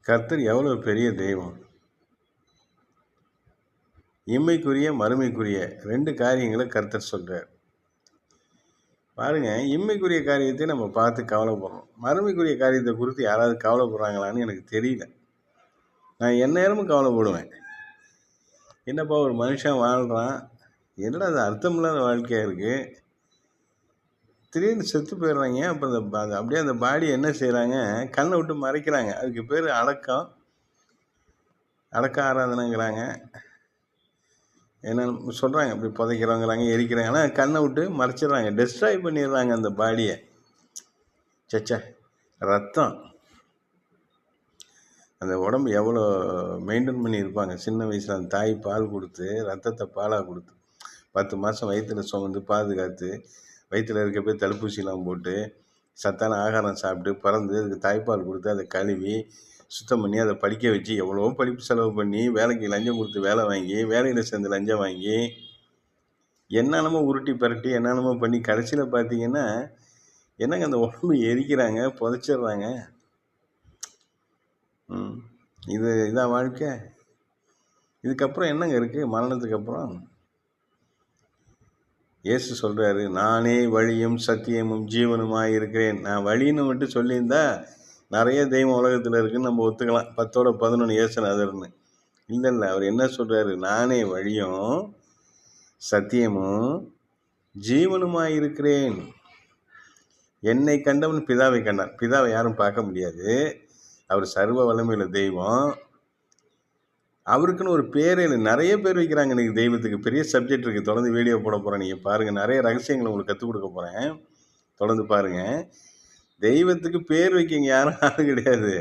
கர்த்தர் எவ்வளோ பெரிய தெய்வம்! இம்மைக்குரிய, மறுமைக்குரிய 2 காரியங்கள கர்த்தர் சொல்றார். பாருங்க, இம்மைக்குரிய காரியத்தை நம்ம பார்த்து கவலைப்படுறோம். மறுமைக்குரிய காரியத்த குறித்து யாராவது கவலைப்படுறாங்களான்னு எனக்கு தெரியல. நான் எந்நேரமும் கவலைப்படுவேன். என்னப்பா ஒரு மனுஷன் வாழ்றான். என்னடா அது அர்த்தமில்லாத வாழ்க்கையா இருக்கு. திடீர்னு செத்து போயிடுறாங்க. அப்புறம் அப்படியே அந்த பாடிய என்ன செய்றாங்க, கண்ண விட்டு மறைக்கிறாங்க. அதுக்கு பேரு அடக்கம். அடக்க ஆராதனைங்கிறாங்க. என்னன்னு சொல்றாங்க. அப்படி புதைக்கிறோங்கிறாங்க, எரிக்கிறாங்க. ஆனா கண்ண விட்டு மறைச்சிடுறாங்க. டெஸ்ட்ராய் பண்ணிடுறாங்க அந்த பாடிய. ச்சே! ரத்தம். அந்த உடம்பு எவ்வளோ மெயின்டெயின் பண்ணியிருப்பாங்க. சின்ன வயசுல அந்த தாய் பால் குடுத்து, ரத்தத்த பாலா குடுத்து, 10 மாசம் வயித்துல சுமந்து பாதுகாத்து, வயித்துல இருக்கப்பயே தடுப்பூசிலாம் போட்டு, சத்தான ஆகாரம் சாப்பிட்டு, பிறந்து அதுக்கு தாய்ப்பால் குடுத்து, அத கழுவி, சுத்தம் பண்ணி, அத படிக்க வச்சு, எவ்வளவோ படிப்பு செலவு பண்ணி, வேலைக்கு லஞ்சம் குடுத்து வேலை வாங்கி, வேலையில சேர்ந்து லஞ்சம் வாங்கி, என்னென்னமோ உருட்டி பெரட்டி, என்னென்னமோ பண்ணி கடைசியில பார்த்தீங்கன்னா, என்னங்க அந்த உடம்பு எரிக்கிறாங்க, புதைச்சிடுறாங்க. ம். இதான் வாழ்க்கை? இதுக்கப்புறம் என்னங்க இருக்கு மரணத்துக்கு அப்புறம்? இயேசு சொல்றாரு, நானே வழியும், சத்தியமும், ஜீவனுமாய் இருக்கிறேன். நான் வழின்னு மட்டும் சொல்லியிருந்தா, நெறைய தெய்வம் உலகத்துல இருக்குன்னு நம்ம ஒத்துக்கலாம். 10ஓட 11 இயேசுநாதர்ன்னு. இல்ல. அவர் என்ன சொல்றாரு? நானே வழியும், சத்தியமும், ஜீவனுமாய் இருக்கிறேன். என்னை கண்டவன் பிதாவை கண்டான். பிதாவை யாரும் பார்க்க முடியாது. அவர் சர்வ வல்லமையுள்ள தெய்வம். அவருக்குன்னு ஒரு பேரே இல்ல. நெறைய பேர் வைக்கிறாங்க இன்னைக்கு தெய்வத்துக்கு. பெரிய சப்ஜெக்ட் இருக்கு. தொடர்ந்து வீடியோ போட போறேன். நீங்க பாருங்க. நெறைய ரகசியங்கள உங்களுக்கு கத்துக் குடுக்க போறேன். தொடர்ந்து பாருங்க. தெய்வத்துக்கு பேர் வைக்க இங்க யாரும் ஆள் கிடையாது.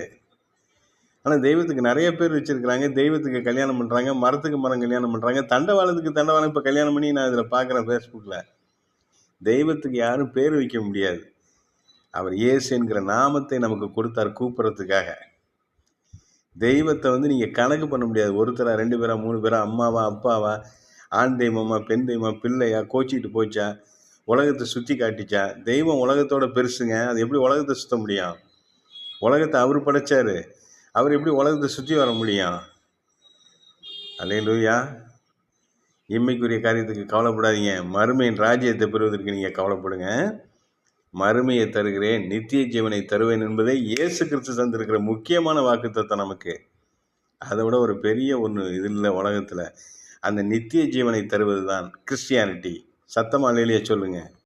ஆனா தெய்வத்துக்கு நெறைய பேர் வச்சிருக்கிறாங்க. தெய்வத்துக்கு கல்யாணம் பண்றாங்க. மரத்துக்கு மரம் கல்யாணம் பண்றாங்க. தண்டவாளத்துக்கு தண்டவாளம் இப்ப கல்யாணம் பண்ணி நான் இதுல பார்க்குறேன் Facebookல. தெய்வத்துக்கு யாரும் பேர் வைக்க முடியாது. அவர் இயேசு என்கிற நாமத்தை நமக்கு கொடுத்தார் கூப்பிடுறதுக்காக. தெய்வத்த நீங்க கணக்கு பண்ண முடியாது. ஒருத்தரா, 2 பேரா, 3 பேரா, அம்மாவா, அப்பாவா, ஆண் தெய்வமா, பெண் தெய்வமா, பிள்ளையா, கோச்சிக்கிட்டு போச்சா, உலகத்த சுத்தி காட்டிச்சா? தெய்வம் உலகத்தோட பெருசுங்க. அது எப்படி உலகத்த சுத்த முடியும்? உலகத்த அவரு படைச்சாரு. அவர் எப்படி உலகத்த சுத்தி வர முடியும்? அல்லேலூயா! இம்மைக்குரிய காரியத்துக்கு கவலைப்படாதீங்க. மறுமையின் ராஜ்யத்தை பெறுவதற்கு நீங்க கவலைப்படுங்க. மறுமையை தருகிறேன், நித்திய ஜீவனை தருவேன் என்பதை இயேசு கிறிஸ்து தந்திருக்கிற முக்கியமான வாக்குத்தத்தம் நமக்கு. அதை விட ஒரு பெரிய ஒன்று இது இல்லை உலகத்தில். அந்த நித்திய ஜீவனை தருவது தான் கிறிஸ்டியானிட்டி. சத்தமா அல்லேலூயா சொல்லுங்க.